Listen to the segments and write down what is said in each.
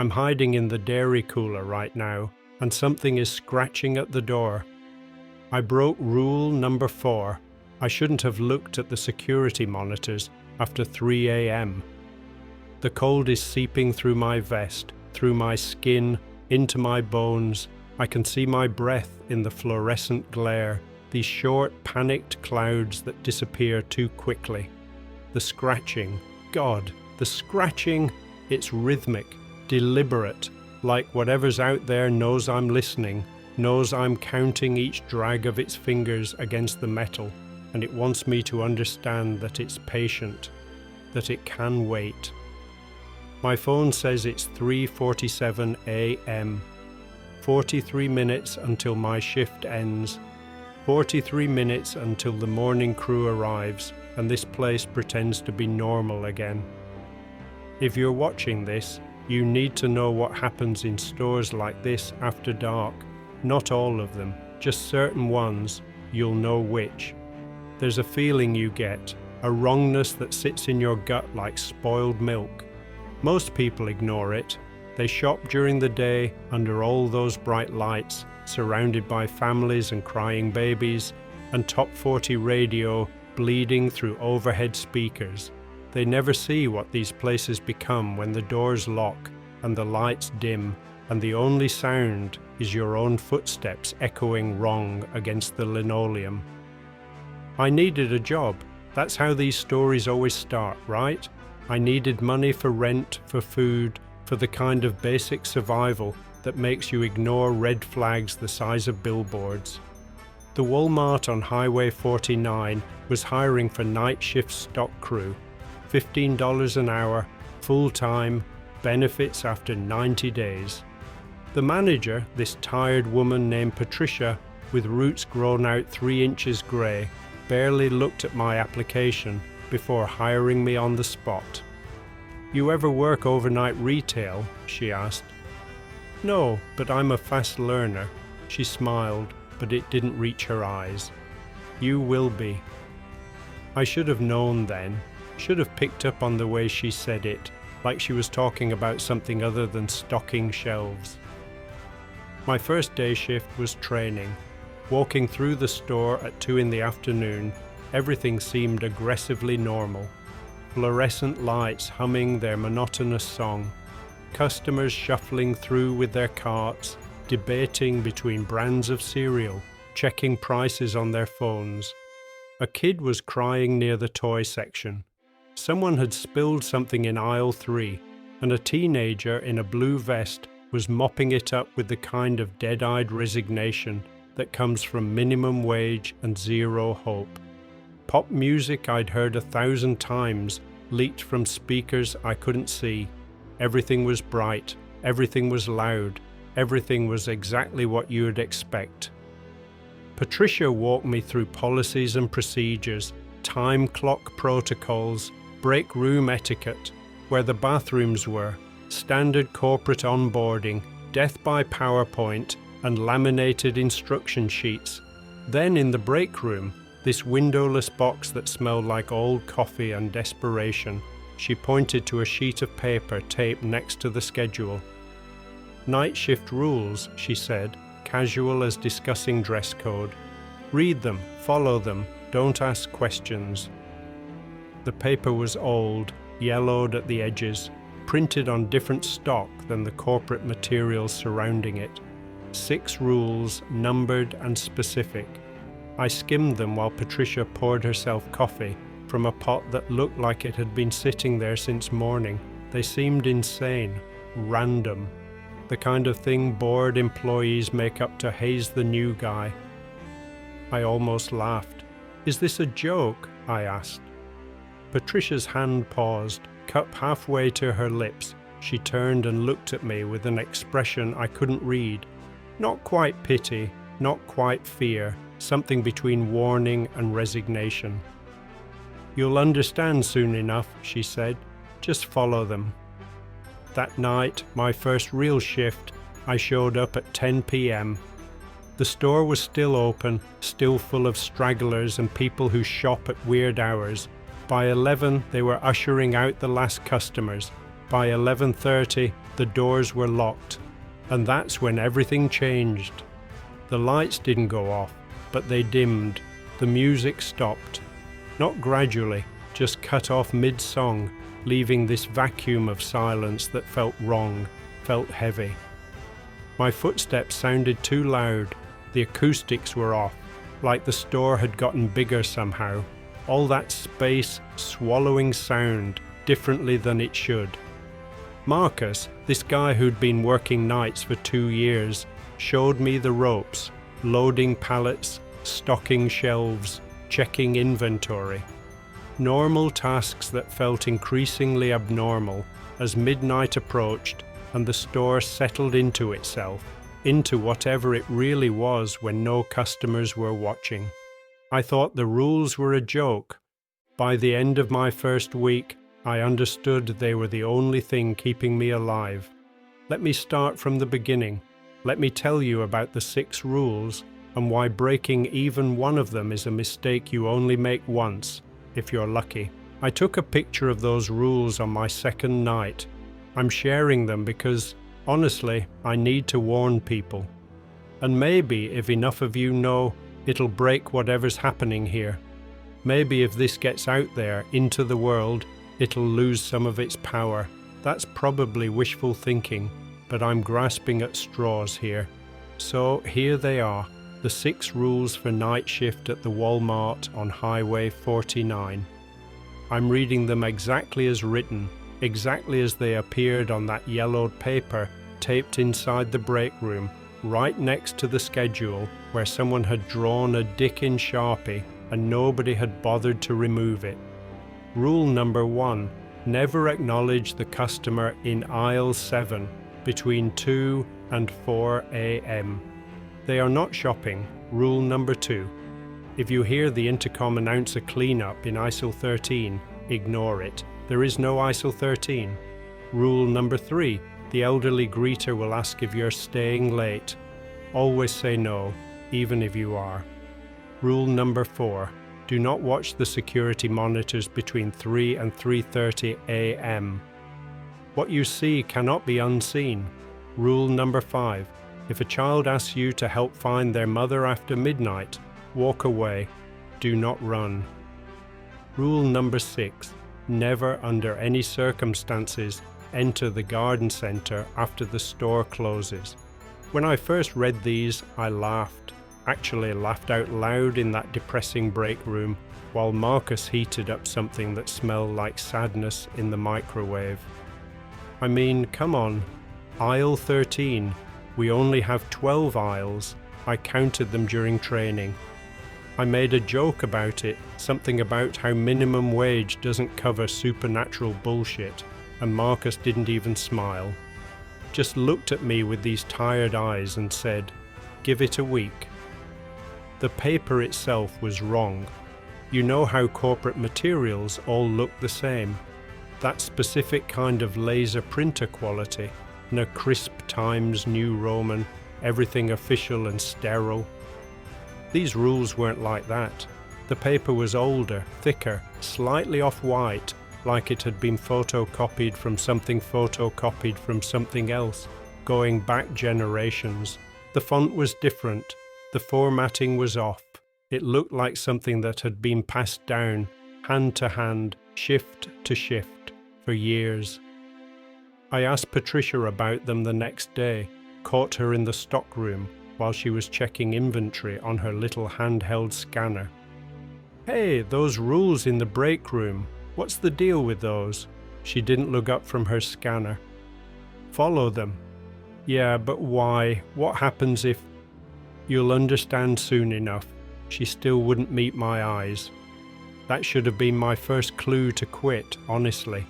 I'm hiding in the dairy cooler right now, and something is scratching at the door. I broke rule number 4. I shouldn't have looked at the security monitors after 3 a.m. The cold is seeping through my vest, through my skin, into my bones. I can see my breath in the fluorescent glare, these short, panicked clouds that disappear too quickly. The scratching, God, the scratching, it's rhythmic, deliberate, like whatever's out there knows I'm listening, knows I'm counting each drag of its fingers against the metal, and it wants me to understand that it's patient, that it can wait. My phone says it's 3:47 a.m. 43 minutes until my shift ends. 43 minutes until the morning crew arrives and this place pretends to be normal again. If you're watching this, you need to know what happens in stores like this after dark. Not all of them, just certain ones. You'll know which. There's a feeling you get, a wrongness that sits in your gut like spoiled milk. Most people ignore it. They shop during the day under all those bright lights, surrounded by families and crying babies, and top 40 radio bleeding through overhead speakers. They never see what these places become when the doors lock and the lights dim, and the only sound is your own footsteps echoing wrong against the linoleum. I needed a job. That's how these stories always start, right? I needed money for rent, for food, for the kind of basic survival that makes you ignore red flags the size of billboards. The Walmart on Highway 49 was hiring for night shift stock crew, $15 an hour, full-time, benefits after 90 days. The manager, this tired woman named Patricia, with roots grown out 3 inches grey, barely looked at my application before hiring me on the spot. "You ever work overnight retail?" she asked. "No, but I'm a fast learner." She smiled, but it didn't reach her eyes. "You will be." I should have known then, should have picked up on the way she said it, like she was talking about something other than stocking shelves. My first day shift was training. Walking through the store at 2 in the afternoon, everything seemed aggressively normal. Fluorescent lights humming their monotonous song. Customers shuffling through with their carts, debating between brands of cereal, checking prices on their phones. A kid was crying near the toy section. Someone had spilled something in aisle 3, and a teenager in a blue vest was mopping it up with the kind of dead-eyed resignation that comes from minimum wage and zero hope. Pop music I'd heard 1,000 times leaked from speakers I couldn't see. Everything was bright, everything was loud, everything was exactly what you'd expect. Patricia walked me through policies and procedures, time clock protocols, break room etiquette, where the bathrooms were, standard corporate onboarding, death by PowerPoint, and laminated instruction sheets. Then in the break room, this windowless box that smelled like old coffee and desperation, she pointed to a sheet of paper taped next to the schedule. "Night shift rules," she said, casual as discussing dress code. "Read them, follow them, don't ask questions." The paper was old, yellowed at the edges, printed on different stock than the corporate materials surrounding it. 6 rules, numbered and specific. I skimmed them while Patricia poured herself coffee from a pot that looked like it had been sitting there since morning. They seemed insane, random, the kind of thing bored employees make up to haze the new guy. I almost laughed. "Is this a joke?" I asked. Patricia's hand paused, cup halfway to her lips. She turned and looked at me with an expression I couldn't read. Not quite pity, not quite fear, something between warning and resignation. "You'll understand soon enough," she said. "Just follow them." That night, my first real shift, I showed up at 10 p.m. The store was still open, still full of stragglers and people who shop at weird hours. By 11, they were ushering out the last customers, By 11:30, the doors were locked, and that's when everything changed. The lights didn't go off, but they dimmed. The music stopped. Not gradually, just cut off mid-song, leaving this vacuum of silence that felt wrong, felt heavy. My footsteps sounded too loud. The acoustics were off, like the store had gotten bigger somehow. All that space swallowing sound differently than it should. Marcus, this guy who'd been working nights for 2 years, showed me the ropes, loading pallets, stocking shelves, checking inventory. Normal tasks that felt increasingly abnormal as midnight approached and the store settled into itself, into whatever it really was when no customers were watching. I thought the rules were a joke. By the end of my first week, I understood they were the only thing keeping me alive. Let me start from the beginning. Let me tell you about the 6 rules and why breaking even one of them is a mistake you only make once, if you're lucky. I took a picture of those rules on my second night. I'm sharing them because, honestly, I need to warn people. And maybe if enough of you know, it'll break whatever's happening here. Maybe if this gets out there into the world, it'll lose some of its power. That's probably wishful thinking, but I'm grasping at straws here. So here they are, the 6 rules for night shift at the Walmart on Highway 49. I'm reading them exactly as written, exactly as they appeared on that yellowed paper taped inside the break room, right next to the schedule where someone had drawn a dick in Sharpie and nobody had bothered to remove it. Rule number 1, never acknowledge the customer in aisle 7 between 2 and 4 a.m. They are not shopping. Rule number 2, if you hear the intercom announce a cleanup in aisle 13, ignore it. There is no aisle 13. Rule number 3, the elderly greeter will ask if you're staying late. Always say no, even if you are. Rule number 4, do not watch the security monitors between 3 and 3:30 a.m. What you see cannot be unseen. Rule number 5, if a child asks you to help find their mother after midnight, walk away. Do not run. Rule number 6, never under any circumstances enter the garden center after the store closes. When I first read these, I laughed. Actually laughed out loud in that depressing break room while Marcus heated up something that smelled like sadness in the microwave. I mean, come on. Aisle 13. We only have 12 aisles. I counted them during training. I made a joke about it, something about how minimum wage doesn't cover supernatural bullshit, and Marcus didn't even smile. Just looked at me with these tired eyes and said, "Give it a week." The paper itself was wrong. You know how corporate materials all look the same. That specific kind of laser printer quality, no crisp Times New Roman, everything official and sterile. These rules weren't like that. The paper was older, thicker, slightly off-white, like it had been photocopied from something else, going back generations. The font was different. The formatting was off. It looked like something that had been passed down, hand to hand, shift to shift, for years. I asked Patricia about them the next day, caught her in the stockroom while she was checking inventory on her little handheld scanner. "Hey, those rules in the break room, what's the deal with those?" She didn't look up from her scanner. "Follow them." "Yeah, but why? What happens if—" "You'll understand soon enough." She still wouldn't meet my eyes. That should have been my first clue to quit, honestly.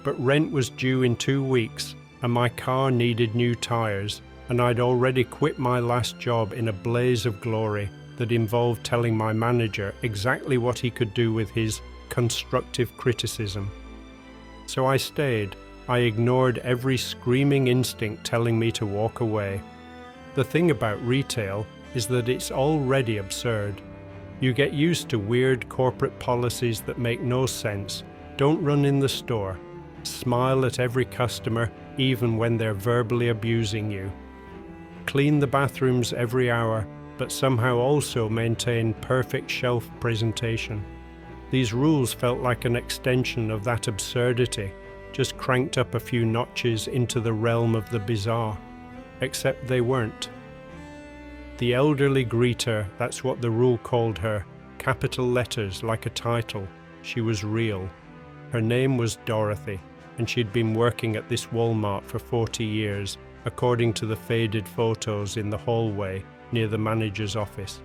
But rent was due in 2 weeks, and my car needed new tires, and I'd already quit my last job in a blaze of glory that involved telling my manager exactly what he could do with his constructive criticism. So I stayed. I ignored every screaming instinct telling me to walk away. The thing about retail is that it's already absurd. You get used to weird corporate policies that make no sense. Don't run in the store. Smile at every customer, even when they're verbally abusing you. Clean the bathrooms every hour, but somehow also maintain perfect shelf presentation. These rules felt like an extension of that absurdity, just cranked up a few notches into the realm of the bizarre. Except they weren't. The elderly greeter, that's what the rule called her, capital letters like a title. She was real. Her name was Dorothy, and she'd been working at this Walmart for 40 years, according to the faded photos in the hallway near the manager's office.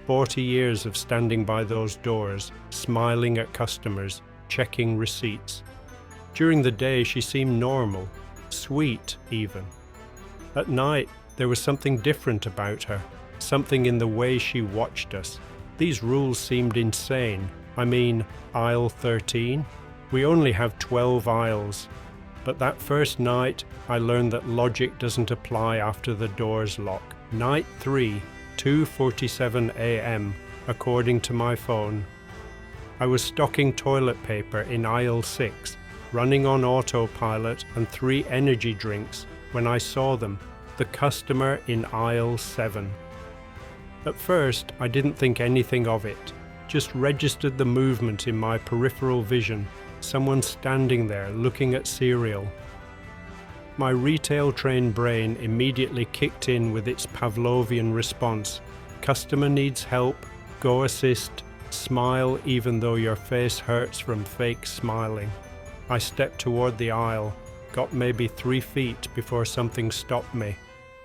40 years of standing by those doors, smiling at customers, checking receipts. During the day, she seemed normal, sweet even. At night, there was something different about her, something in the way she watched us. These rules seemed insane. I mean, aisle 13? We only have 12 aisles. But that first night, I learned that logic doesn't apply after the doors lock. Night 3, 2:47 a.m., according to my phone. I was stocking toilet paper in aisle 6, running on autopilot and 3 energy drinks when I saw them, the customer in aisle 7. At first, I didn't think anything of it, just registered the movement in my peripheral vision, someone standing there looking at cereal. My retail-trained brain immediately kicked in with its Pavlovian response. Customer needs help, go assist, smile even though your face hurts from fake smiling. I stepped toward the aisle, got maybe 3 feet before something stopped me.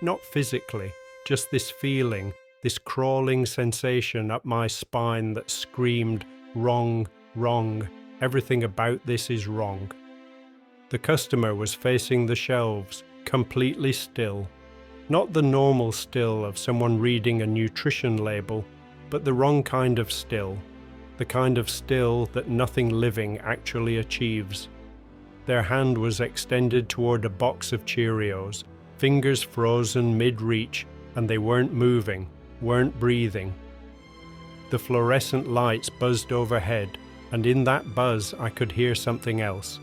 Not physically, just this feeling, this crawling sensation up my spine that screamed, wrong, wrong, everything about this is wrong. The customer was facing the shelves, completely still. Not the normal still of someone reading a nutrition label, but the wrong kind of still. The kind of still that nothing living actually achieves. Their hand was extended toward a box of Cheerios, fingers frozen mid-reach, and they weren't moving, weren't breathing. The fluorescent lights buzzed overhead, and in that buzz I could hear something else.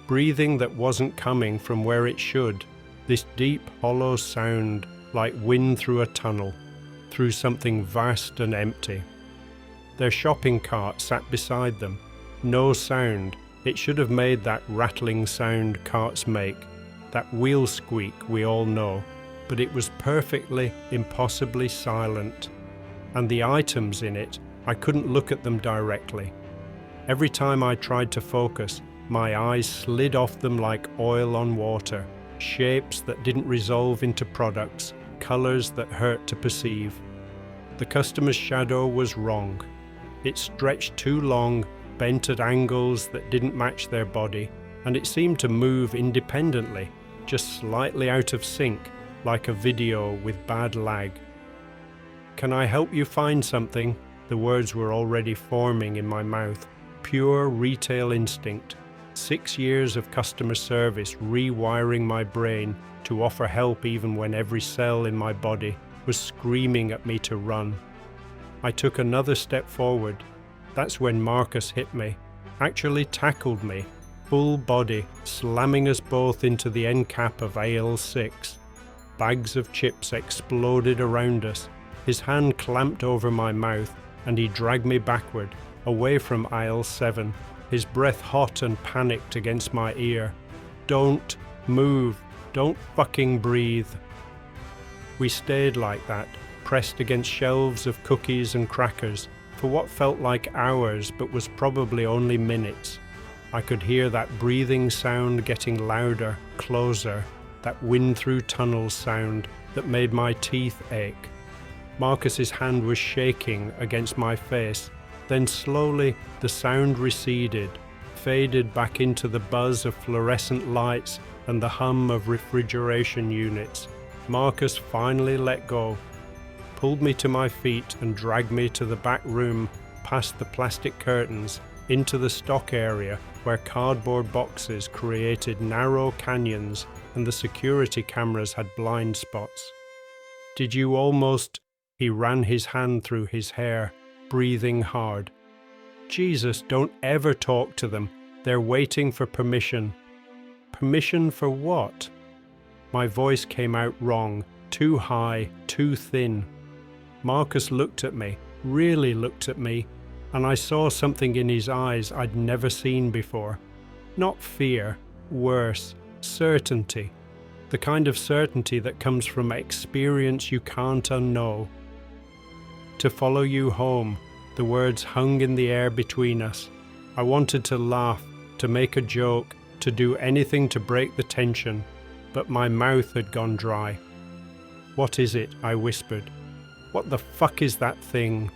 Breathing that wasn't coming from where it should, this deep, hollow sound like wind through a tunnel, through something vast and empty. Their shopping cart sat beside them. No sound. It should have made that rattling sound carts make, that wheel squeak we all know, but it was perfectly, impossibly silent. And the items in it, I couldn't look at them directly. Every time I tried to focus, my eyes slid off them like oil on water, shapes that didn't resolve into products, colors that hurt to perceive. The customer's shadow was wrong. It stretched too long, bent at angles that didn't match their body, and it seemed to move independently, just slightly out of sync, like a video with bad lag. "Can I help you find something?" The words were already forming in my mouth. Pure retail instinct. 6 years of customer service rewiring my brain to offer help even when every cell in my body was screaming at me to run. I took another step forward. That's when Marcus hit me, actually tackled me, full body, slamming us both into the end cap of aisle 6. Bags of chips exploded around us. His hand clamped over my mouth, and he dragged me backward, away from aisle 7, his breath hot and panicked against my ear. "Don't move. Don't fucking breathe." We stayed like that, pressed against shelves of cookies and crackers, for what felt like hours but was probably only minutes. I could hear that breathing sound getting louder, closer, that wind through tunnels sound that made my teeth ache. Marcus's hand was shaking against my face. Then slowly the sound receded, faded back into the buzz of fluorescent lights and the hum of refrigeration units. Marcus finally let go, pulled me to my feet and dragged me to the back room, past the plastic curtains, into the stock area where cardboard boxes created narrow canyons and the security cameras had blind spots. "Did you almost—" He ran his hand through his hair, breathing hard. "Jesus, don't ever talk to them. They're waiting for permission. Permission for what? My voice came out wrong, too high, too thin. Marcus looked at me, really looked at me, and I saw something in his eyes I'd never seen before. Not fear, worse, certainty. The kind of certainty that comes from experience you can't unknow. To follow you home, the words hung in the air between us. I wanted to laugh, to make a joke, to do anything to break the tension, but my mouth had gone dry. "What is it?" I whispered. "What the fuck is that thing?"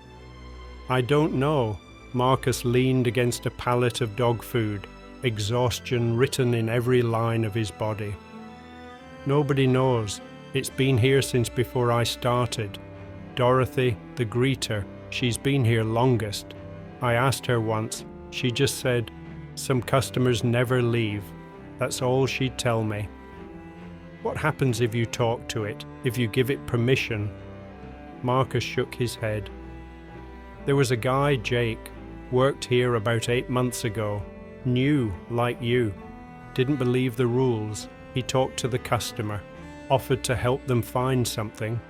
"I don't know." Marcus leaned against a pallet of dog food, exhaustion written in every line of his body. "Nobody knows. It's been here since before I started. Dorothy, the greeter, she's been here longest. I asked her once. She just said, 'Some customers never leave.' That's all she'd tell me." "What happens if you talk to it, if you give it permission?" Marcus shook his head. "There was a guy, Jake, worked here about 8 months ago. New, like you. Didn't believe the rules. He talked to the customer, offered to help them find something."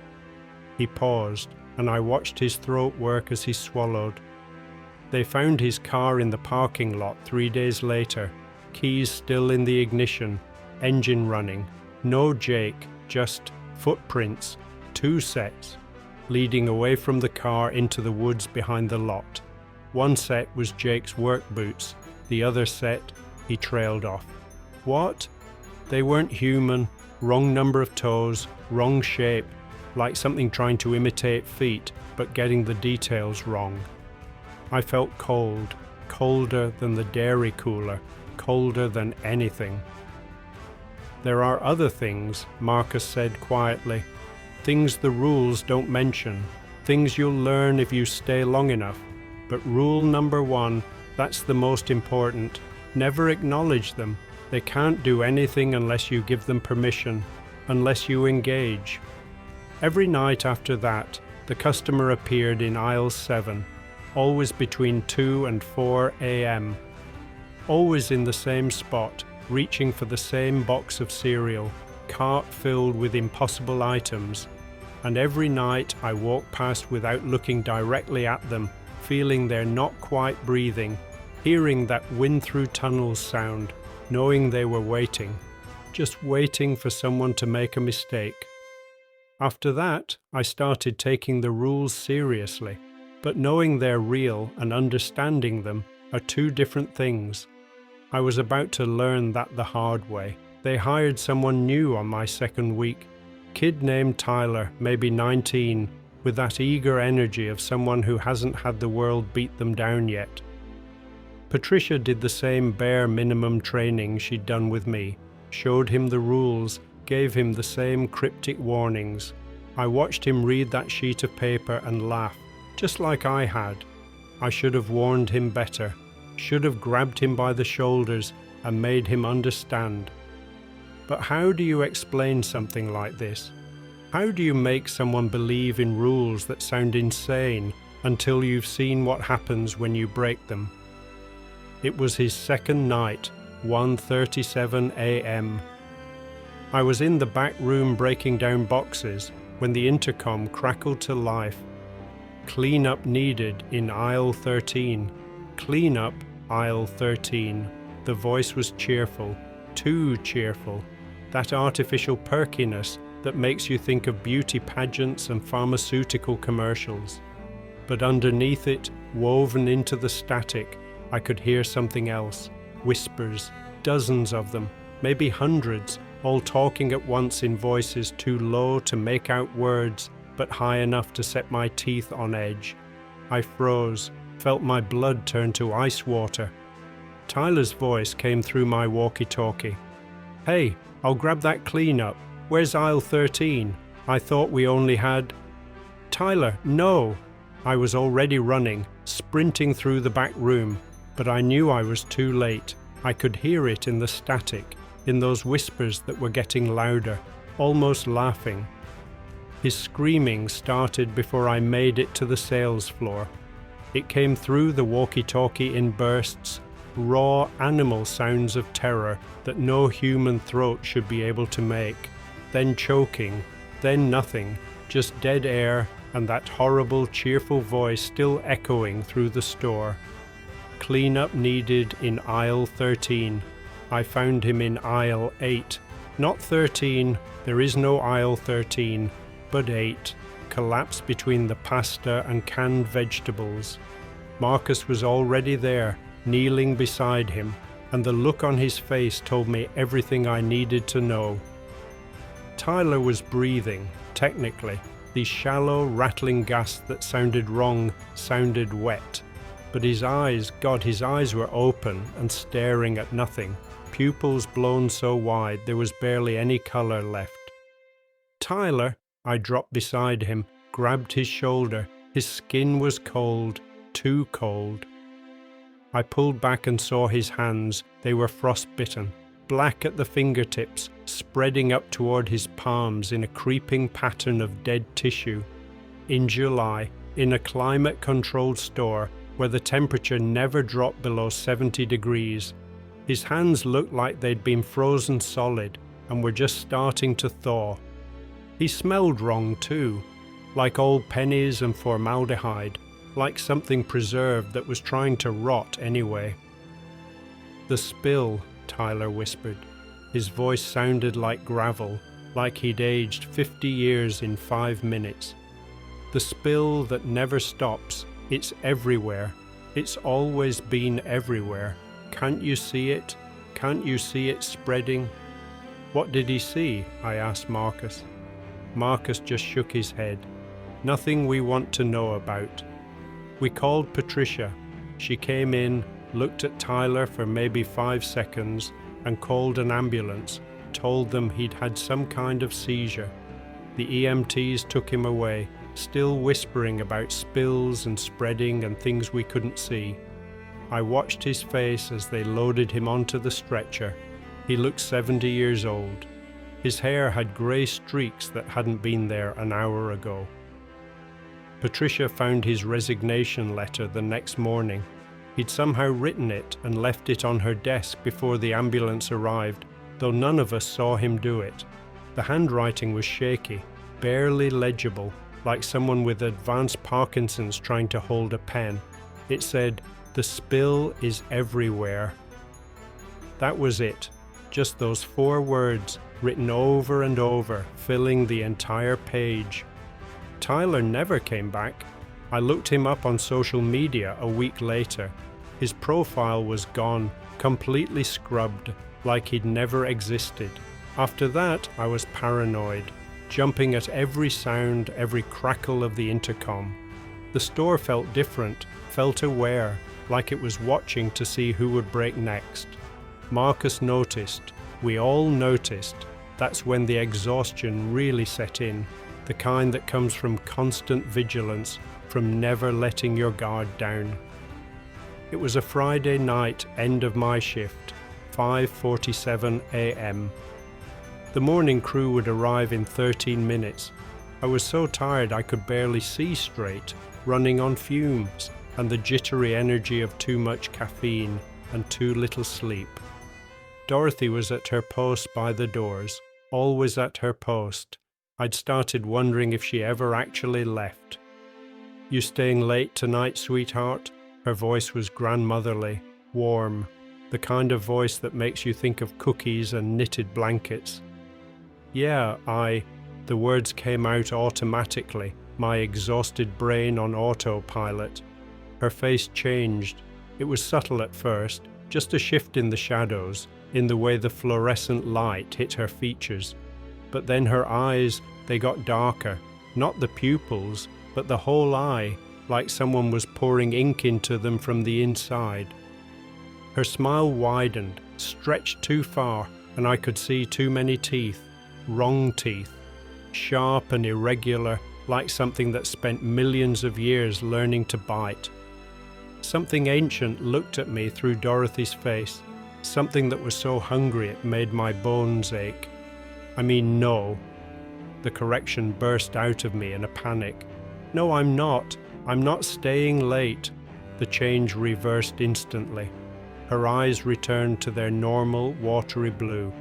He paused, and I watched his throat work as he swallowed. "They found his car in the parking lot 3 days later, keys still in the ignition, engine running. No Jake, just footprints, 2 sets, leading away from the car into the woods behind the lot. One set was Jake's work boots, the other set, he trailed off. What? They weren't human, wrong number of toes, wrong shape, like something trying to imitate feet, but getting the details wrong. I felt cold, colder than the dairy cooler, colder than anything. "There are other things," Marcus said quietly. "Things the rules don't mention, things you'll learn if you stay long enough. But rule number 1, that's the most important. Never acknowledge them. They can't do anything unless you give them permission, unless you engage." Every night after that, the customer appeared in aisle 7, always between 2 and 4 a.m. Always in the same spot, reaching for the same box of cereal, cart filled with impossible items. And every night I walk past without looking directly at them, feeling they're not quite breathing, hearing that wind through tunnels sound, knowing they were waiting, just waiting for someone to make a mistake. After that, I started taking the rules seriously, but knowing they're real and understanding them are 2 different things. I was about to learn that the hard way. They hired someone new on my 2nd week. Kid named Tyler, maybe 19, with that eager energy of someone who hasn't had the world beat them down yet. Patricia did the same bare minimum training she'd done with me, showed him the rules, gave him the same cryptic warnings. I watched him read that sheet of paper and laugh, just like I had. I should have warned him better, should have grabbed him by the shoulders and made him understand. But how do you explain something like this? How do you make someone believe in rules that sound insane until you've seen what happens when you break them? It was his 2nd night, 1:37 a.m. I was in the back room breaking down boxes when the intercom crackled to life. "Cleanup needed in aisle 13. Cleanup, aisle 13. The voice was cheerful, too cheerful. That artificial perkiness that makes you think of beauty pageants and pharmaceutical commercials. But underneath it, woven into the static, I could hear something else. Whispers, dozens of them, maybe hundreds, all talking at once in voices too low to make out words, but high enough to set my teeth on edge. I froze, felt my blood turn to ice water. Tyler's voice came through my walkie-talkie. "Hey, I'll grab that cleanup. Where's aisle 13? I thought we only had—" "Tyler, no!" I was already running, sprinting through the back room, but I knew I was too late. I could hear it in the static, in those whispers that were getting louder, almost laughing. His screaming started before I made it to the sales floor. It came through the walkie-talkie in bursts. raw animal sounds of terror that no human throat should be able to make, then choking, then nothing, just dead air and that horrible, cheerful voice still echoing through the store. Cleanup needed in aisle 13. I found him in aisle 8. Not 13, there is no aisle 13, but 8, collapsed between the pasta and canned vegetables. Marcus was already there, kneeling beside him, and the look on his face told me everything I needed to know. Tyler was breathing, technically. These shallow, rattling gasps that sounded wrong sounded wet. But his eyes, God, his eyes were open and staring at nothing, pupils blown so wide there was barely any color left. Tyler, I dropped beside him, grabbed his shoulder. His skin was cold, too cold. I pulled back and saw his hands. They were frostbitten, black at the fingertips, spreading up toward his palms in a creeping pattern of dead tissue. In July, in a climate-controlled store where the temperature never dropped below 70 degrees, his hands looked like they'd been frozen solid and were just starting to thaw. He smelled wrong too, like old pennies and formaldehyde, like something preserved that was trying to rot anyway. "The spill," Tyler whispered. His voice sounded like gravel, like he'd aged 50 years in 5 minutes. "The spill that never stops, it's everywhere. It's always been everywhere. Can't you see it? Can't you see it spreading?" "What did he see?" I asked Marcus. Marcus just shook his head. "Nothing we want to know about." We called Patricia. She came in, looked at Tyler for maybe 5 seconds, and called an ambulance, told them he'd had some kind of seizure. The EMTs took him away, still whispering about spills and spreading and things we couldn't see. I watched his face as they loaded him onto the stretcher. He looked 70 years old. His hair had grey streaks that hadn't been there an hour ago. Patricia found his resignation letter the next morning. He'd somehow written it and left it on her desk before the ambulance arrived, though none of us saw him do it. The handwriting was shaky, barely legible, like someone with advanced Parkinson's trying to hold a pen. It said, "The spill is everywhere." That was it, just those 4 words, written over and over, filling the entire page. Tyler never came back. I looked him up on social media a week later. His profile was gone, completely scrubbed, like he'd never existed. After that, I was paranoid, jumping at every sound, every crackle of the intercom. The store felt different, felt aware, like it was watching to see who would break next. Marcus noticed. We all noticed. That's when the exhaustion really set in, the kind that comes from constant vigilance, from never letting your guard down. It was a Friday night, end of my shift, 5:47 a.m. The morning crew would arrive in 13 minutes. I was so tired I could barely see straight, running on fumes and the jittery energy of too much caffeine and too little sleep. Dorothy was at her post by the doors, always at her post. I'd started wondering if she ever actually left. "You staying late tonight, sweetheart?" Her voice was grandmotherly, warm, the kind of voice that makes you think of cookies and knitted blankets. "Yeah, The words came out automatically, my exhausted brain on autopilot. Her face changed. It was subtle at first, just a shift in the shadows, in the way the fluorescent light hit her features. But then her eyes, they got darker, not the pupils, but the whole eye, like someone was pouring ink into them from the inside. Her smile widened, stretched too far, and I could see too many teeth, wrong teeth, sharp and irregular, like something that spent millions of years learning to bite. Something ancient looked at me through Dorothy's face, something that was so hungry it made my bones ache. I mean, no. The correction burst out of me in a panic. "No, I'm not. I'm not staying late." The change reversed instantly. Her eyes returned to their normal, watery blue.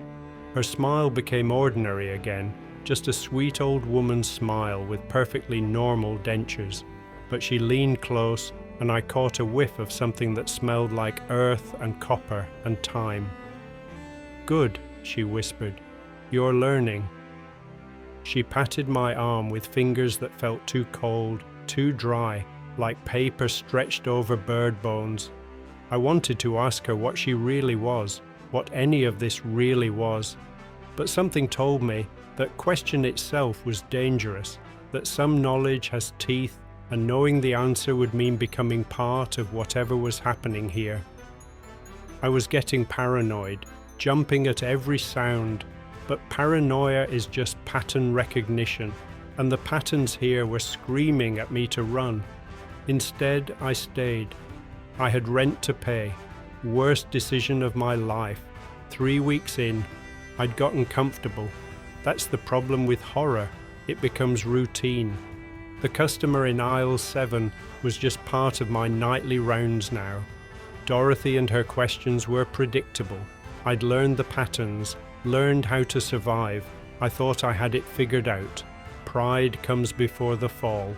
Her smile became ordinary again, just a sweet old woman's smile with perfectly normal dentures. But she leaned close, and I caught a whiff of something that smelled like earth and copper and time. "Good," she whispered. "You're learning." She patted my arm with fingers that felt too cold, too dry, like paper stretched over bird bones. I wanted to ask her what she really was, what any of this really was. But something told me that question itself was dangerous, that some knowledge has teeth, and knowing the answer would mean becoming part of whatever was happening here. I was getting paranoid, jumping at every sound, but paranoia is just pattern recognition, and the patterns here were screaming at me to run. Instead, I stayed. I had rent to pay. Worst decision of my life. 3 weeks in, I'd gotten comfortable. That's the problem with horror. It becomes routine. The customer in aisle 7 was just part of my nightly rounds now. Dorothy and her questions were predictable. I'd learned the patterns, learned how to survive. I thought I had it figured out. Pride comes before the fall.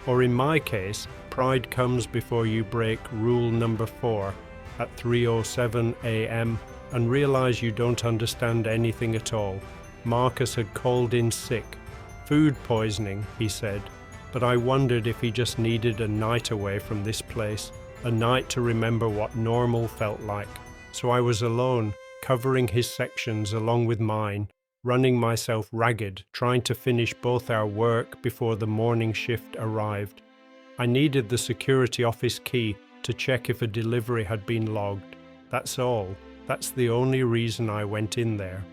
Or in my case, pride comes before you break rule number 4 at 3:07 a.m. and realize you don't understand anything at all. Marcus had called in sick. Food poisoning, he said, but I wondered if he just needed a night away from this place, a night to remember what normal felt like. So I was alone, covering his sections along with mine, running myself ragged, trying to finish both our work before the morning shift arrived. I needed the security office key to check if a delivery had been logged. That's all. That's the only reason I went in there.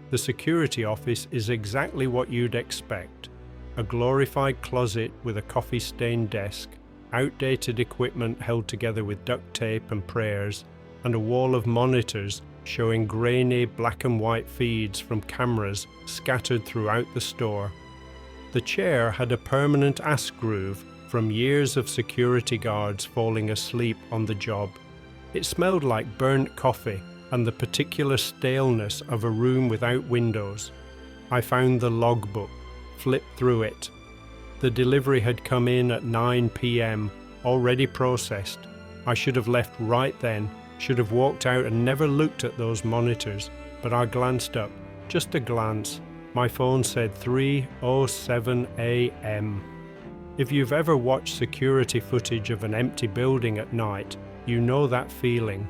The security office is exactly what you'd expect. A glorified closet with a coffee-stained desk, outdated equipment held together with duct tape and prayers, and a wall of monitors showing grainy black and white feeds from cameras scattered throughout the store. The chair had a permanent ass groove from years of security guards falling asleep on the job. It smelled like burnt coffee and the particular staleness of a room without windows. I found the logbook, flipped through it. The delivery had come in at 9 p.m, already processed. I should have left right then, should have walked out and never looked at those monitors, but I glanced up, just a glance. My phone said 3:07 a.m. If you've ever watched security footage of an empty building at night, you know that feeling.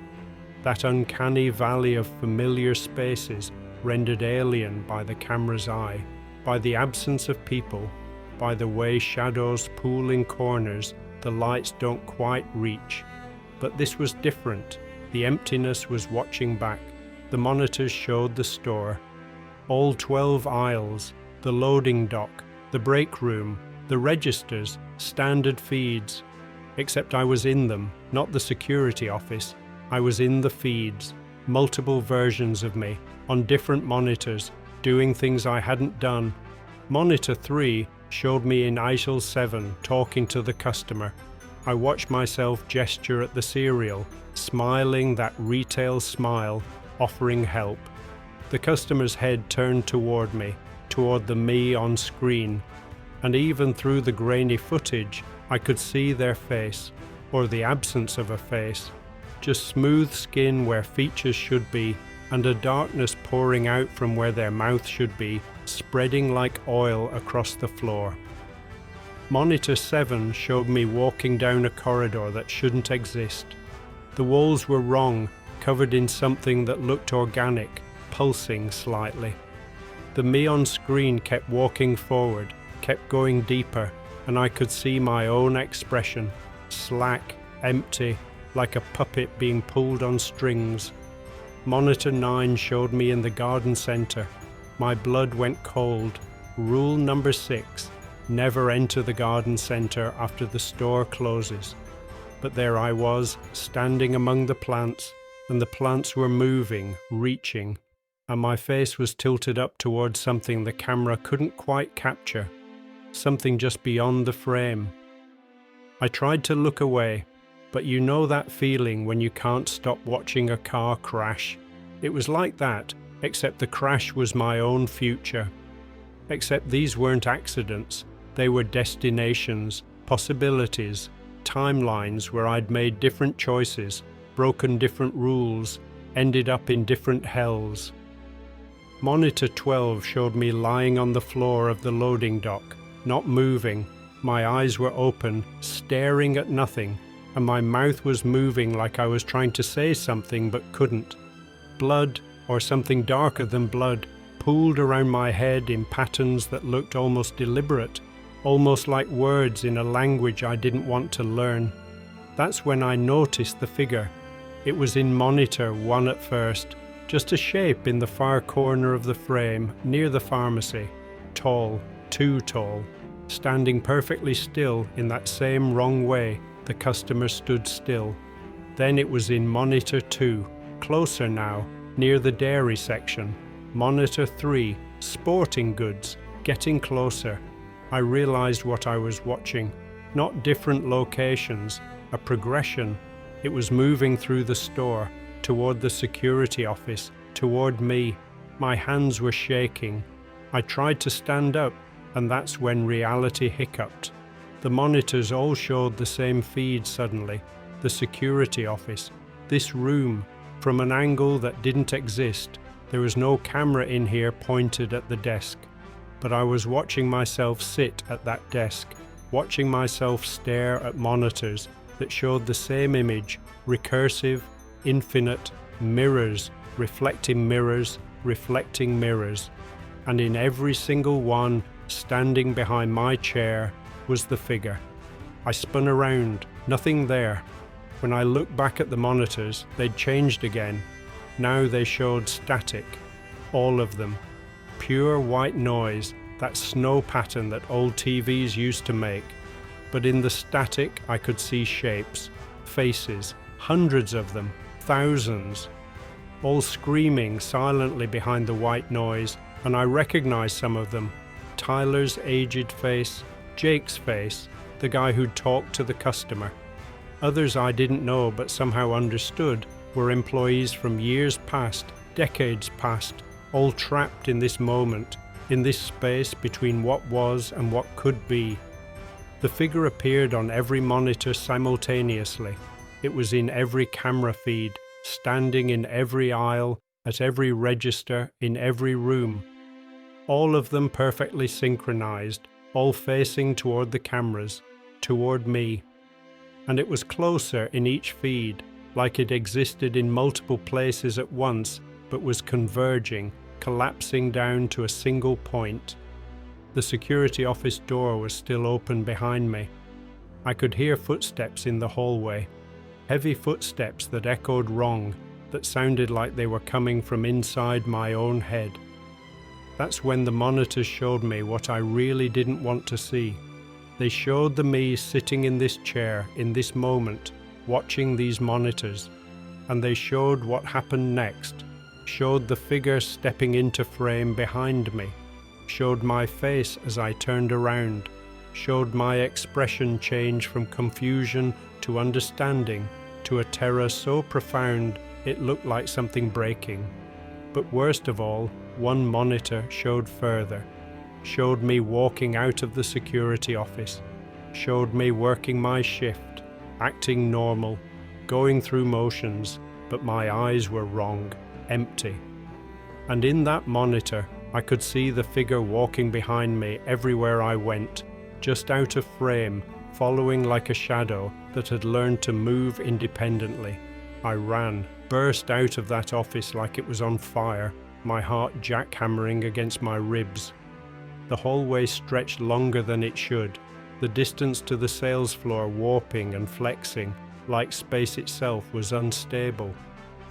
That uncanny valley of familiar spaces rendered alien by the camera's eye, by the absence of people, by the way shadows pool in corners the lights don't quite reach. But this was different. The emptiness was watching back. The monitors showed the store. All 12 aisles, the loading dock, the break room, the registers, standard feeds. Except I was in them, not the security office. I was in the feeds, multiple versions of me, on different monitors, doing things I hadn't done. Monitor 3 showed me in aisle 7 talking to the customer. I watched myself gesture at the cereal, smiling that retail smile, offering help. The customer's head turned toward me, toward the me on screen, and even through the grainy footage, I could see their face, or the absence of a face, just smooth skin where features should be, and a darkness pouring out from where their mouth should be, spreading like oil across the floor. Monitor 7 showed me walking down a corridor that shouldn't exist. The walls were wrong, covered in something that looked organic, pulsing slightly. The me on screen kept walking forward, kept going deeper, and I could see my own expression, slack, empty, like a puppet being pulled on strings. Monitor 9 showed me in the garden center. My blood went cold. Rule number 6, never enter the garden center after the store closes. But there I was, standing among the plants, and the plants were moving, reaching, and my face was tilted up towards something the camera couldn't quite capture, something just beyond the frame. I tried to look away. But you know that feeling when you can't stop watching a car crash? It was like that, except the crash was my own future. Except these weren't accidents, they were destinations, possibilities, timelines where I'd made different choices, broken different rules, ended up in different hells. Monitor 12 showed me lying on the floor of the loading dock, not moving. My eyes were open, staring at nothing, and my mouth was moving like I was trying to say something but couldn't. Blood, or something darker than blood, pooled around my head in patterns that looked almost deliberate, almost like words in a language I didn't want to learn. That's when I noticed the figure. It was in Monitor 1 at first, just a shape in the far corner of the frame, near the pharmacy. Tall, too tall, standing perfectly still in that same wrong way the customer stood still. Then it was in Monitor 2, closer now, near the dairy section. Monitor 3, sporting goods, getting closer. I realized what I was watching. Not different locations, a progression. It was moving through the store, toward the security office, toward me. My hands were shaking. I tried to stand up, and that's when reality hiccuped. The monitors all showed the same feed suddenly. The security office, this room, from an angle that didn't exist. There was no camera in here pointed at the desk. But I was watching myself sit at that desk, watching myself stare at monitors that showed the same image, recursive, infinite, mirrors, reflecting mirrors, reflecting mirrors. And in every single one, standing behind my chair, was the figure. I spun around, nothing there. When I looked back at the monitors, they'd changed again. Now they showed static, all of them. Pure white noise, that snow pattern that old TVs used to make. But in the static, I could see shapes, faces, hundreds of them, thousands, all screaming silently behind the white noise, and I recognized some of them. Tyler's aged face, Jake's face, the guy who'd talked to the customer. Others I didn't know but somehow understood were employees from years past, decades past, all trapped in this moment, in this space between what was and what could be. The figure appeared on every monitor simultaneously. It was in every camera feed, standing in every aisle, at every register, in every room. All of them perfectly synchronized, all facing toward the cameras, toward me. And it was closer in each feed, like it existed in multiple places at once, but was converging, collapsing down to a single point. The security office door was still open behind me. I could hear footsteps in the hallway, heavy footsteps that echoed wrong, that sounded like they were coming from inside my own head. That's when the monitors showed me what I really didn't want to see. They showed the me sitting in this chair, in this moment, watching these monitors. And they showed what happened next, showed the figure stepping into frame behind me, showed my face as I turned around, showed my expression change from confusion to understanding, to a terror so profound it looked like something breaking. But worst of all, one monitor showed further, showed me walking out of the security office, showed me working my shift, acting normal, going through motions, but my eyes were wrong, empty. And in that monitor, I could see the figure walking behind me everywhere I went, just out of frame, following like a shadow that had learned to move independently. I ran, burst out of that office like it was on fire, my heart jackhammering against my ribs. The hallway stretched longer than it should, the distance to the sales floor warping and flexing, like space itself was unstable.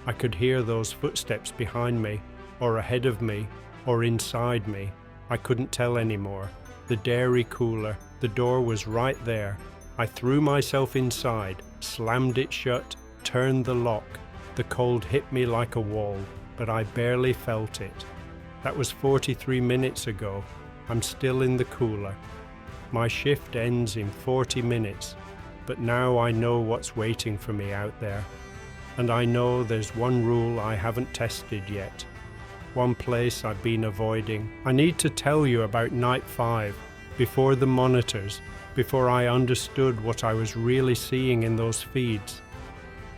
I could hear those footsteps behind me, or ahead of me, or inside me. I couldn't tell anymore. The dairy cooler, the door was right there. I threw myself inside, slammed it shut, turned the lock. The cold hit me like a wall, but I barely felt it. That was 43 minutes ago. I'm still in the cooler. My shift ends in 40 minutes. but now I know what's waiting for me out there. And I know there's one rule I haven't tested yet. One place I've been avoiding. I need to tell you about night 5, before the monitors, before I understood what I was really seeing in those feeds.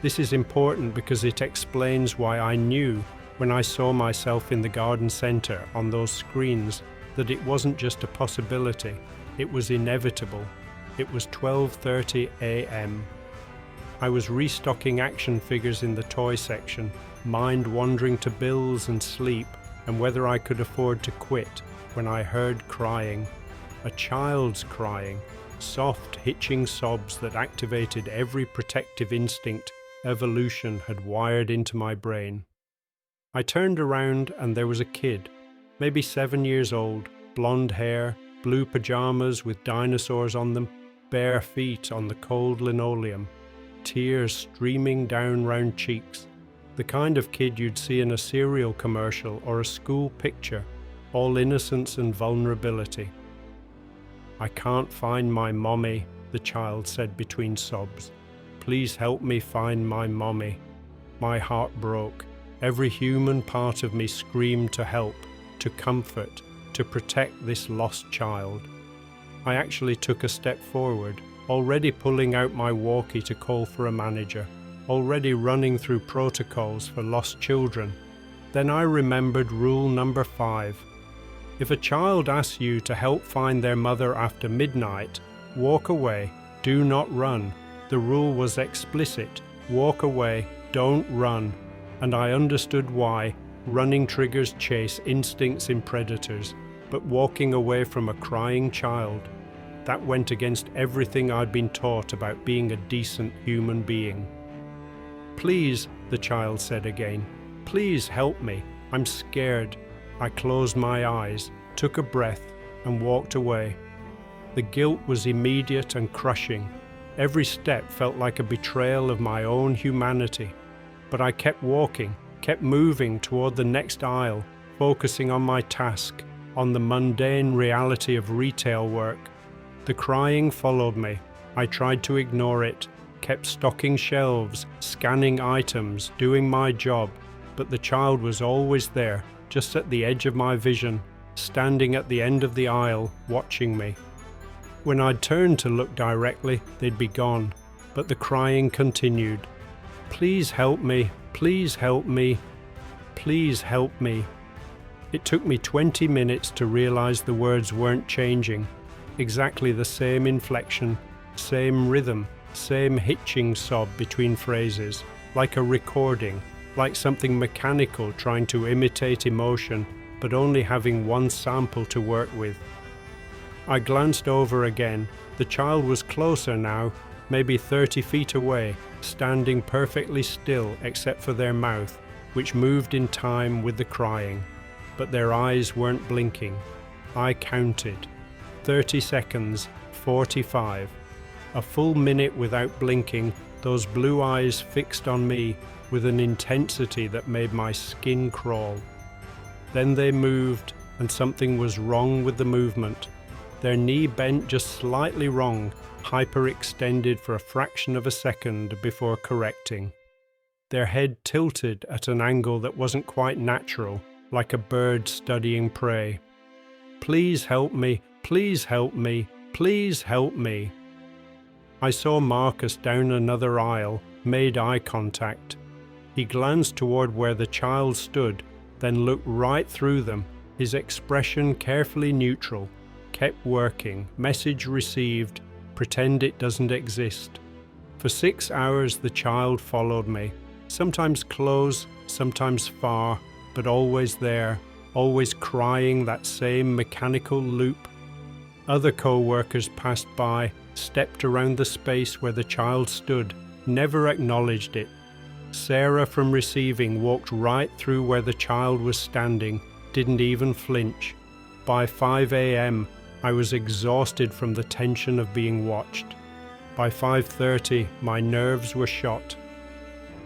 This is important because it explains why I knew when I saw myself in the garden center on those screens that it wasn't just a possibility, it was inevitable. It was 12:30 a.m. I was restocking action figures in the toy section, mind wandering to bills and sleep and whether I could afford to quit, when I heard crying. A child's crying, soft, hitching sobs that activated every protective instinct evolution had wired into my brain. I turned around and there was a kid, maybe 7 years old, blonde hair, blue pajamas with dinosaurs on them, bare feet on the cold linoleum, tears streaming down round cheeks, the kind of kid you'd see in a cereal commercial or a school picture, all innocence and vulnerability. "I can't find my mommy," the child said between sobs. "Please help me find my mommy." My heart broke. Every human part of me screamed to help, to comfort, to protect this lost child. I actually took a step forward, already pulling out my walkie to call for a manager, already running through protocols for lost children. Then I remembered rule number 5. If a child asks you to help find their mother after midnight, walk away, do not run. The rule was explicit: walk away, don't run. And I understood why. Running triggers chase instincts in predators, but walking away from a crying child, that went against everything I'd been taught about being a decent human being. "Please," the child said again, "please help me. I'm scared." I closed my eyes, took a breath, and walked away. The guilt was immediate and crushing. Every step felt like a betrayal of my own humanity. But I kept walking, kept moving toward the next aisle, focusing on my task, on the mundane reality of retail work. The crying followed me. I tried to ignore it, kept stocking shelves, scanning items, doing my job, but the child was always there, just at the edge of my vision, standing at the end of the aisle, watching me. When I'd turned to look directly, they'd be gone, but the crying continued. "Please help me, please help me, please help me." It took me 20 minutes to realize the words weren't changing. Exactly the same inflection, same rhythm, same hitching sob between phrases, like a recording, like something mechanical trying to imitate emotion, but only having one sample to work with. I glanced over again. The child was closer now, maybe 30 feet away, standing perfectly still except for their mouth, which moved in time with the crying. But their eyes weren't blinking. I counted. 30 seconds, 45. A full minute without blinking, those blue eyes fixed on me with an intensity that made my skin crawl. Then they moved, and something was wrong with the movement. Their knee bent just slightly wrong, hyperextended for a fraction of a second before correcting. Their head tilted at an angle that wasn't quite natural, like a bird studying prey. "Please help me, please help me, please help me." I saw Marcus down another aisle, made eye contact. He glanced toward where the child stood, then looked right through them, his expression carefully neutral. Kept working, message received, pretend it doesn't exist. For 6 hours the child followed me, sometimes close, sometimes far, but always there, always crying that same mechanical loop. Other co-workers passed by, stepped around the space where the child stood, never acknowledged it. Sarah from receiving walked right through where the child was standing, didn't even flinch. By 5 a.m., I was exhausted from the tension of being watched. By 5:30, my nerves were shot.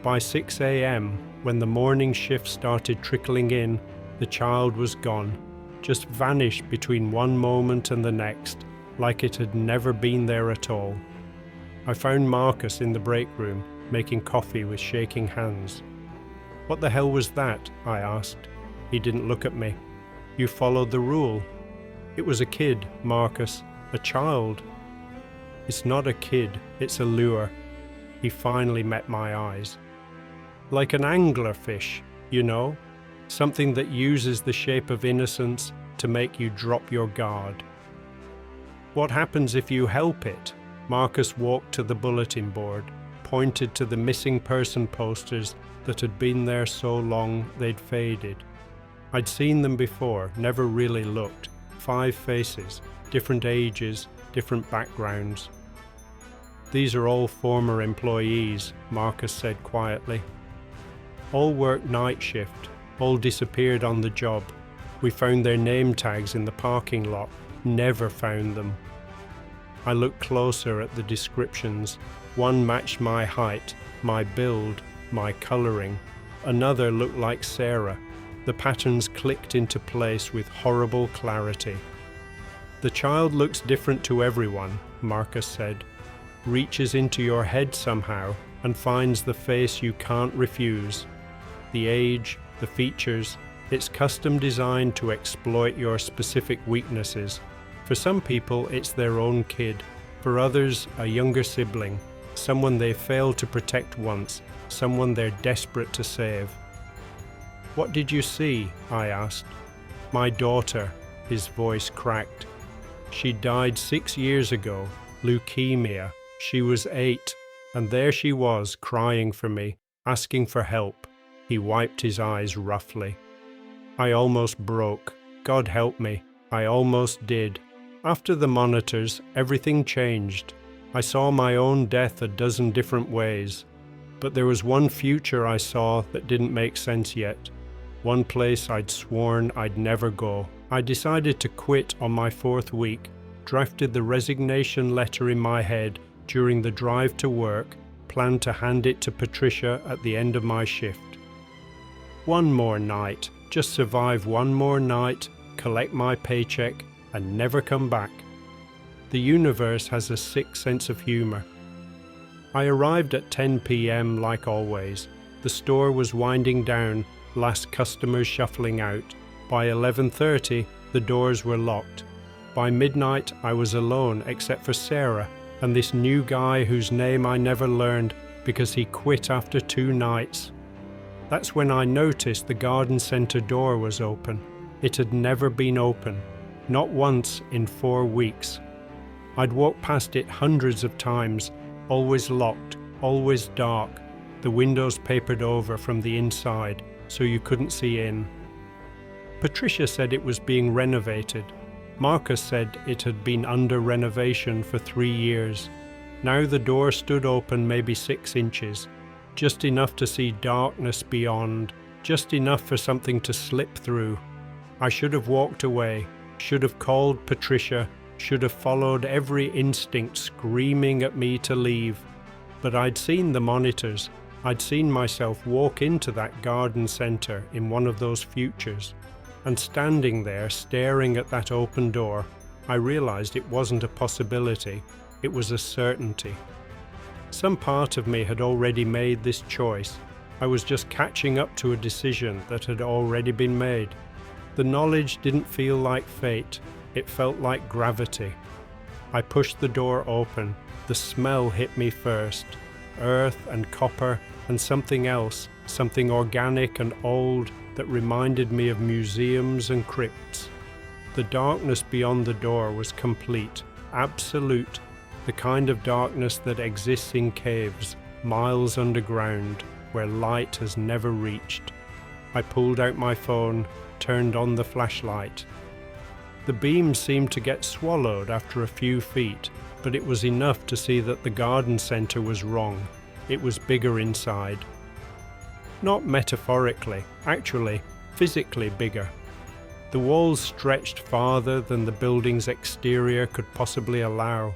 By 6 a.m., when the morning shift started trickling in, the child was gone, just vanished between one moment and the next, like it had never been there at all. I found Marcus in the break room, making coffee with shaking hands. "What the hell was that?" I asked. He didn't look at me. "You followed the rule." "It was a kid, Marcus. A child." "It's not a kid, it's a lure." He finally met my eyes. "Like an anglerfish, you know? Something that uses the shape of innocence to make you drop your guard." "What happens if you help it?" Marcus walked to the bulletin board, pointed to the missing person posters that had been there so long they'd faded. I'd seen them before, never really looked. 5 faces, different ages, different backgrounds. "These are all former employees," Marcus said quietly. "All worked night shift, all disappeared on the job. We found their name tags in the parking lot, never found them." I looked closer at the descriptions. One matched my height, my build, my colouring. Another looked like Sarah. The patterns clicked into place with horrible clarity. "The child looks different to everyone," Marcus said. "Reaches into your head somehow and finds the face you can't refuse. The age, the features, it's custom designed to exploit your specific weaknesses. For some people, it's their own kid. For others, a younger sibling, someone they failed to protect once, someone they're desperate to save." "What did you see?" I asked. "My daughter," his voice cracked. "She died 6 years ago, leukemia. She was 8, and there she was crying for me, asking for help." He wiped his eyes roughly. I almost broke. God help me, I almost did. After the monitors, everything changed. I saw my own death a dozen different ways. But there was one future I saw that didn't make sense yet. One place I'd sworn I'd never go. I decided to quit on my 4th week, drafted the resignation letter in my head during the drive to work, planned to hand it to Patricia at the end of my shift. One more night, just survive one more night, collect my paycheck, and never come back. The universe has a sick sense of humor. I arrived at 10 p.m. like always. The store was winding down, last customers shuffling out. By 11:30, the doors were locked. By midnight, I was alone except for Sarah and this new guy whose name I never learned because he quit after 2 nights. That's when I noticed the garden center door was open. It had never been open, not once in 4 weeks. I'd walked past it hundreds of times, always locked, always dark, the windows papered over from the inside so you couldn't see in. Patricia said it was being renovated. Marcus said it had been under renovation for 3 years. Now the door stood open maybe 6 inches, just enough to see darkness beyond, just enough for something to slip through. I should have walked away, should have called Patricia, should have followed every instinct screaming at me to leave. But I'd seen the monitors. I'd seen myself walk into that garden center in one of those futures. And standing there, staring at that open door, I realized it wasn't a possibility, it was a certainty. Some part of me had already made this choice. I was just catching up to a decision that had already been made. The knowledge didn't feel like fate, it felt like gravity. I pushed the door open. The smell hit me first. Earth and copper and something else, something organic and old that reminded me of museums and crypts. The darkness beyond the door was complete, absolute, the kind of darkness that exists in caves, miles underground, where light has never reached. I pulled out my phone, turned on the flashlight. The beam seemed to get swallowed after a few feet, but it was enough to see that the garden center was wrong. It was bigger inside. Not metaphorically, actually, physically bigger. The walls stretched farther than the building's exterior could possibly allow.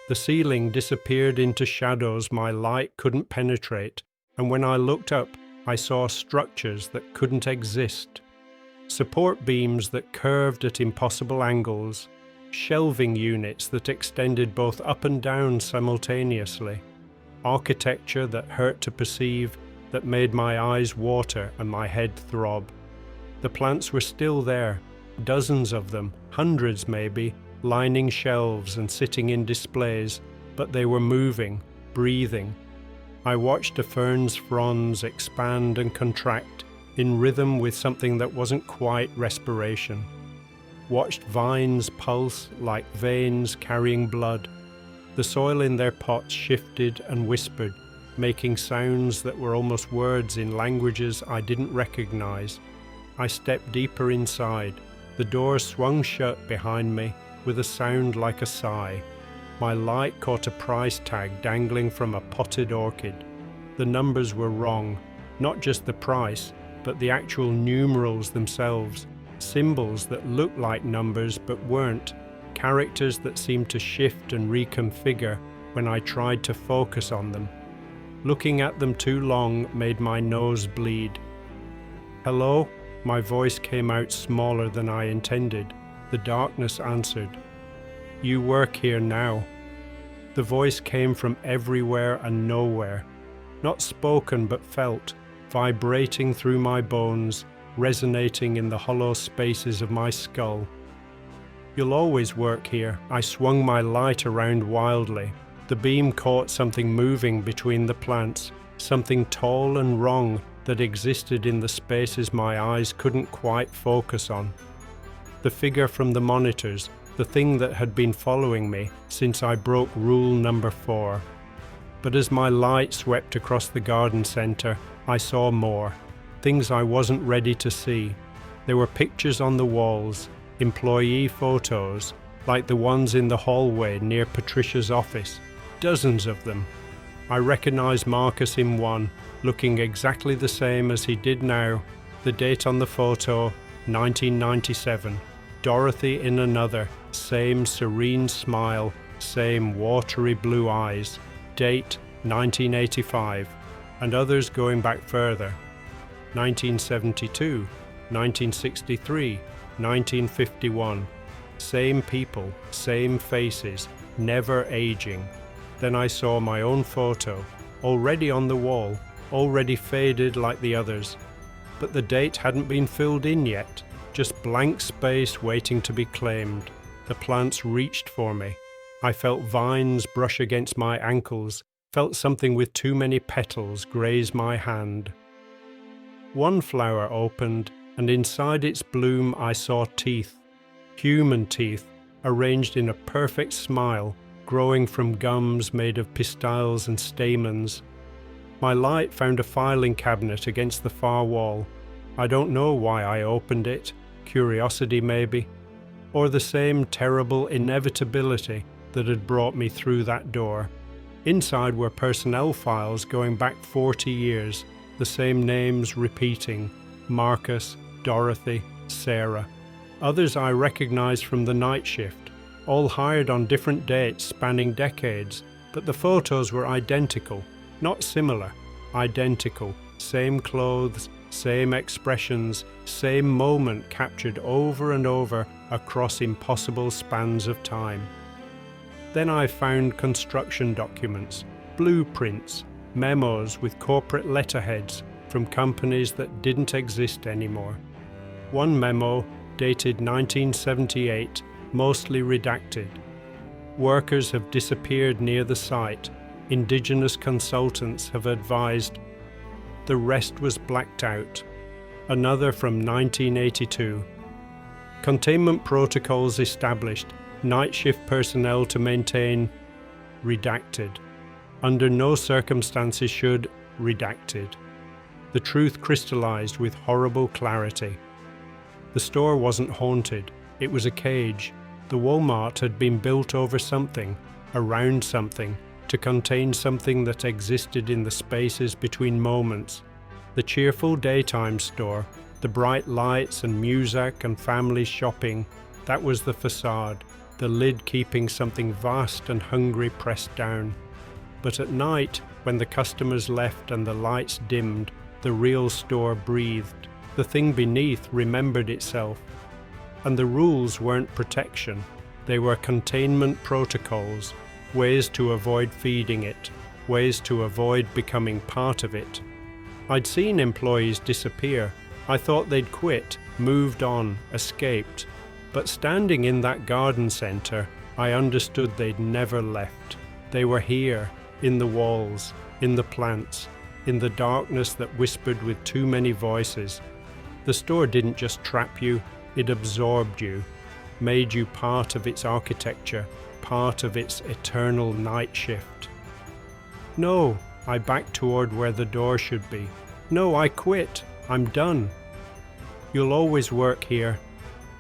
The ceiling disappeared into shadows my light couldn't penetrate, and when I looked up, I saw structures that couldn't exist. Support beams that curved at impossible angles. shelving units that extended both up and down simultaneously, architecture that hurt to perceive, that made my eyes water and my head throb. The plants were still there, dozens of them, hundreds maybe, lining shelves and sitting in displays, but they were moving, breathing. I watched a fern's fronds expand and contract in rhythm with something that wasn't quite respiration. Watched vines pulse like veins carrying blood. The soil in their pots shifted and whispered, making sounds that were almost words in languages I didn't recognize. I stepped deeper inside. The door swung shut behind me with a sound like a sigh. My light caught a price tag dangling from a potted orchid. The numbers were wrong, not just the price, but the actual numerals themselves, symbols that looked like numbers but weren't, characters that seemed to shift and reconfigure when I tried to focus on them. Looking at them too long made my nose bleed. "Hello?" My voice came out smaller than I intended. The darkness answered. "You work here now." The voice came from everywhere and nowhere, not spoken but felt, vibrating through my bones, resonating in the hollow spaces of my skull. "You'll always work here." I swung my light around wildly. The beam caught something moving between the plants, something tall and wrong that existed in the spaces my eyes couldn't quite focus on. The figure from the monitors, the thing that had been following me since I broke rule number 4. But as my light swept across the garden center, I saw more, things I wasn't ready to see. There were pictures on the walls, employee photos, like the ones in the hallway near Patricia's office, dozens of them. I recognized Marcus in one, looking exactly the same as he did now. The date on the photo, 1997. Dorothy in another, same serene smile, same watery blue eyes. Date, 1985. And others going back further. 1972, 1963, 1951. Same people, same faces, never aging. Then I saw my own photo, already on the wall, already faded like the others. But the date hadn't been filled in yet, just blank space waiting to be claimed. The plants reached for me. I felt vines brush against my ankles, felt something with too many petals graze my hand. One flower opened, and inside its bloom I saw teeth, human teeth, arranged in a perfect smile, growing from gums made of pistils and stamens. My light found a filing cabinet against the far wall. I don't know why I opened it, curiosity maybe, or the same terrible inevitability that had brought me through that door. Inside were personnel files going back 40 years, the same names repeating: Marcus, Dorothy, Sarah. Others I recognized from the night shift, all hired on different dates spanning decades, but the photos were identical, not similar, identical, same clothes, same expressions, same moment captured over and over across impossible spans of time. Then I found construction documents, blueprints, memos with corporate letterheads from companies that didn't exist anymore. One memo, dated 1978, mostly redacted. Workers have disappeared near the site. Indigenous consultants have advised. The rest was blacked out. Another from 1982. Containment protocols established. Night shift personnel to maintain. Redacted. Under no circumstances should. Redacted. The truth crystallized with horrible clarity. The store wasn't haunted. It was a cage. The Walmart had been built over something, around something, to contain something that existed in the spaces between moments. The cheerful daytime store, the bright lights and music and family shopping, that was the facade, the lid keeping something vast and hungry pressed down. But at night, when the customers left and the lights dimmed, the real store breathed. The thing beneath remembered itself. And the rules weren't protection. They were containment protocols, ways to avoid feeding it, ways to avoid becoming part of it. I'd seen employees disappear. I thought they'd quit, moved on, escaped. But standing in that garden center, I understood they'd never left. They were here, in the walls, in the plants, in the darkness that whispered with too many voices. The store didn't just trap you, it absorbed you, made you part of its architecture, part of its eternal night shift. No, I backed toward where the door should be. No, I quit. I'm done. You'll always work here.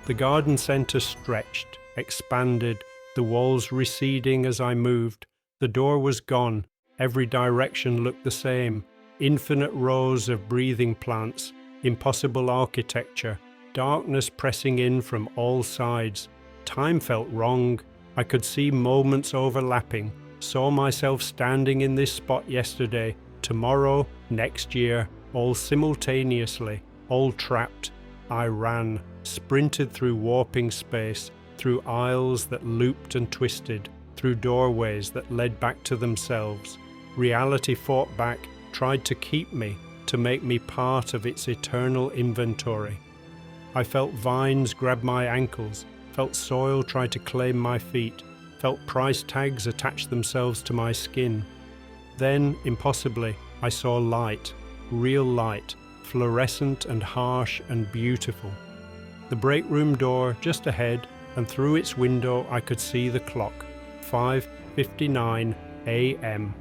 The garden center stretched, expanded, the walls receding as I moved. The door was gone. Every direction looked the same. Infinite rows of breathing plants, impossible architecture, darkness pressing in from all sides. Time felt wrong. I could see moments overlapping, saw myself standing in this spot yesterday, tomorrow, next year, all simultaneously, all trapped. I ran, sprinted through warping space, through aisles that looped and twisted, through doorways that led back to themselves. Reality fought back, tried to keep me, to make me part of its eternal inventory. I felt vines grab my ankles, felt soil try to claim my feet, felt price tags attach themselves to my skin. Then, impossibly, I saw light, real light, fluorescent and harsh and beautiful. The break room door just ahead, and through its window I could see the clock, 5:59 a.m.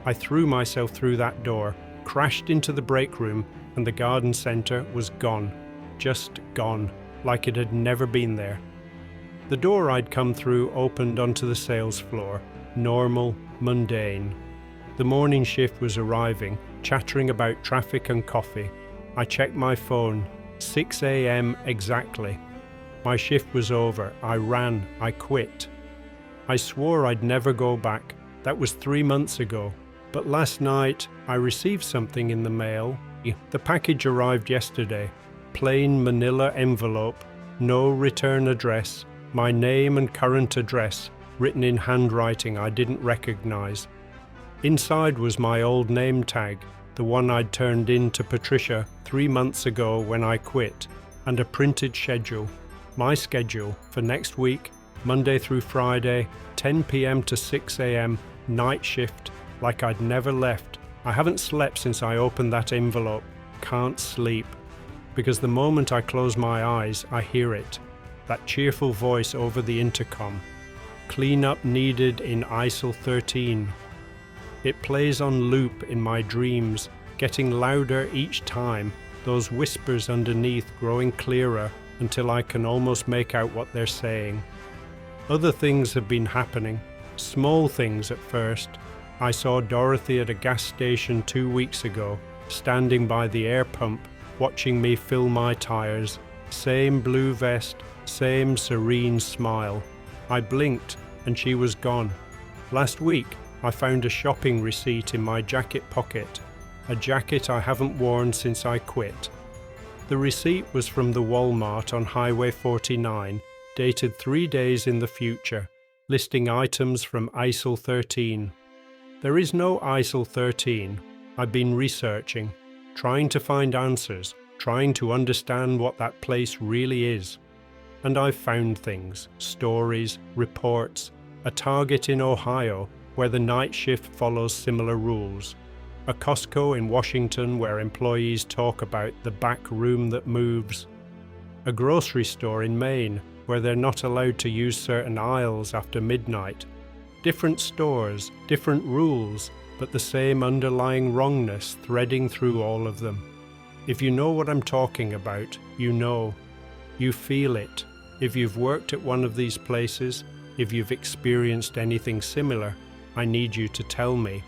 I threw myself through that door, crashed into the break room, and the garden center was gone. Just gone, like it had never been there. The door I'd come through opened onto the sales floor, normal, mundane. The morning shift was arriving, chattering about traffic and coffee. I checked my phone, 6 a.m. exactly. My shift was over. I ran. I quit. I swore I'd never go back. That was 3 months ago. But last night, I received something in the mail. The package arrived yesterday. Plain manila envelope, no return address, my name and current address, written in handwriting I didn't recognize. Inside was my old name tag, the one I'd turned in to Patricia 3 months ago when I quit, and a printed schedule. My schedule for next week, Monday through Friday, 10 p.m. to 6 a.m., night shift, like I'd never left. I haven't slept since I opened that envelope. Can't sleep. Because the moment I close my eyes, I hear it. That cheerful voice over the intercom. Cleanup needed in ISIL 13. It plays on loop in my dreams, getting louder each time, those whispers underneath growing clearer until I can almost make out what they're saying. Other things have been happening, small things at first. I saw Dorothy at a gas station 2 weeks ago, standing by the air pump, watching me fill my tires. Same blue vest, same serene smile. I blinked and she was gone. Last week, I found a shopping receipt in my jacket pocket, a jacket I haven't worn since I quit. The receipt was from the Walmart on Highway 49, dated 3 days in the future, listing items from ISIL 13. There is no ISIL 13. I've been researching, trying to find answers, trying to understand what that place really is. And I've found things, stories, reports, a Target in Ohio where the night shift follows similar rules, a Costco in Washington where employees talk about the back room that moves, a grocery store in Maine where they're not allowed to use certain aisles after midnight. Different stores, different rules, but the same underlying wrongness threading through all of them. If you know what I'm talking about, you know. You feel it. If you've worked at one of these places, if you've experienced anything similar, I need you to tell me.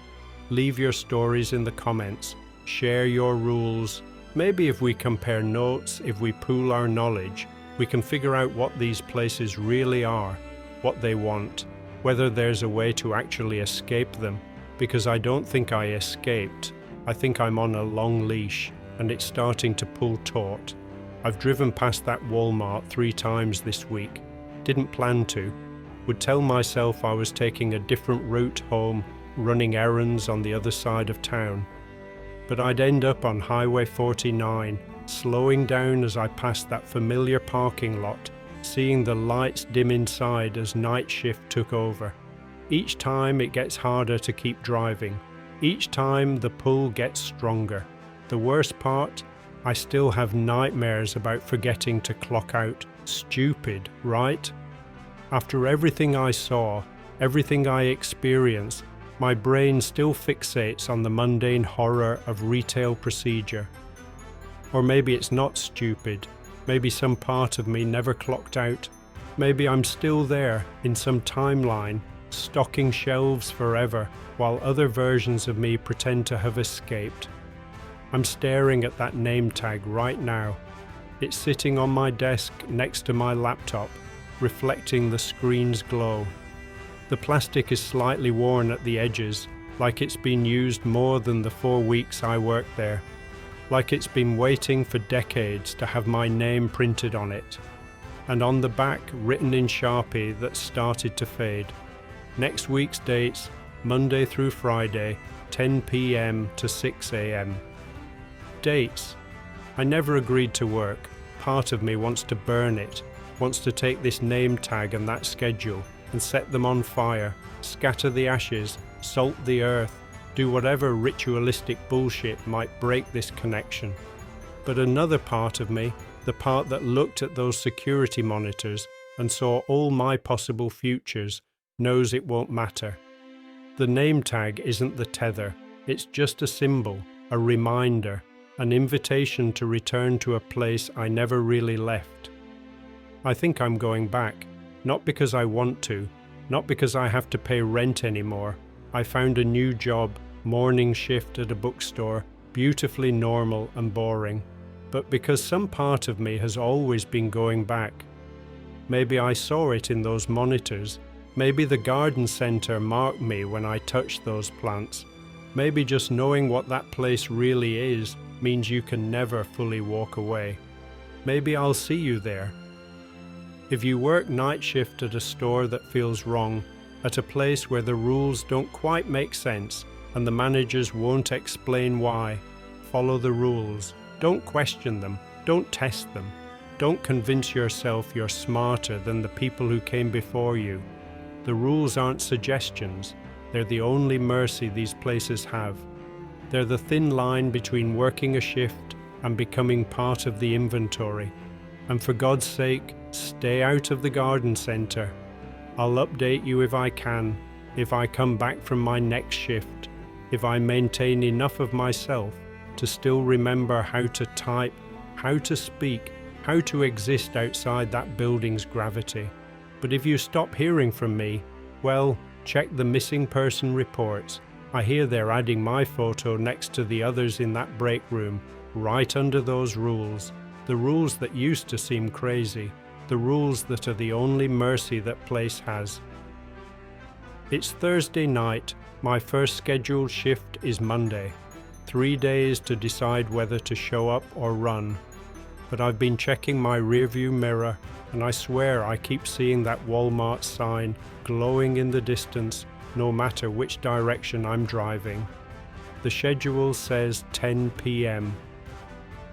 Leave your stories in the comments. Share your rules. Maybe if we compare notes, if we pool our knowledge, we can figure out what these places really are, what they want, whether there's a way to actually escape them. Because I don't think I escaped. I think I'm on a long leash, and it's starting to pull taut. I've driven past that Walmart 3 times this week. didn't plan to, would tell myself I was taking a different route home, running errands on the other side of town. But I'd end up on Highway 49, slowing down as I passed that familiar parking lot, seeing the lights dim inside as night shift took over. Each time it gets harder to keep driving. Each time the pull gets stronger. The worst part, I still have nightmares about forgetting to clock out. Stupid, right? After everything I saw, everything I experienced, my brain still fixates on the mundane horror of retail procedure. Or maybe it's not stupid. Maybe some part of me never clocked out. Maybe I'm still there in some timeline, stocking shelves forever, while other versions of me pretend to have escaped. I'm staring at that name tag right now. It's sitting on my desk next to my laptop, reflecting the screen's glow. The plastic is slightly worn at the edges, like it's been used more than the 4 weeks I worked there. Like it's been waiting for decades to have my name printed on it. And on the back, written in Sharpie that started to fade. Next week's dates, Monday through Friday, 10 p.m. to 6 a.m. Dates. I never agreed to work. Part of me wants to burn it, wants to take this name tag and that schedule and set them on fire, scatter the ashes, salt the earth, do whatever ritualistic bullshit might break this connection. But another part of me, the part that looked at those security monitors and saw all my possible futures, knows it won't matter. The name tag isn't the tether, it's just a symbol, a reminder, an invitation to return to a place I never really left. I think I'm going back, not because I want to, not because I have to pay rent anymore. I found a new job, morning shift at a bookstore, beautifully normal and boring, but because some part of me has always been going back. Maybe I saw it in those monitors. Maybe the garden center marked me when I touched those plants. Maybe just knowing what that place really is means you can never fully walk away. Maybe I'll see you there. If you work night shift at a store that feels wrong, at a place where the rules don't quite make sense and the managers won't explain why, follow the rules. Don't question them. Don't test them. Don't convince yourself you're smarter than the people who came before you. The rules aren't suggestions. They're the only mercy these places have. They're the thin line between working a shift and becoming part of the inventory. And for God's sake, stay out of the garden center. I'll update you if I can, if I come back from my next shift, if I maintain enough of myself to still remember how to type, how to speak, how to exist outside that building's gravity. But if you stop hearing from me, well, check the missing person reports. I hear they're adding my photo next to the others in that break room, right under those rules. The rules that used to seem crazy, the rules that are the only mercy that place has. It's Thursday night. My first scheduled shift is Monday. 3 days to decide whether to show up or run. But I've been checking my rearview mirror, and I swear I keep seeing that Walmart sign glowing in the distance, no matter which direction I'm driving. The schedule says 10 p.m.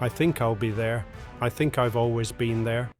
I think I'll be there. I think I've always been there.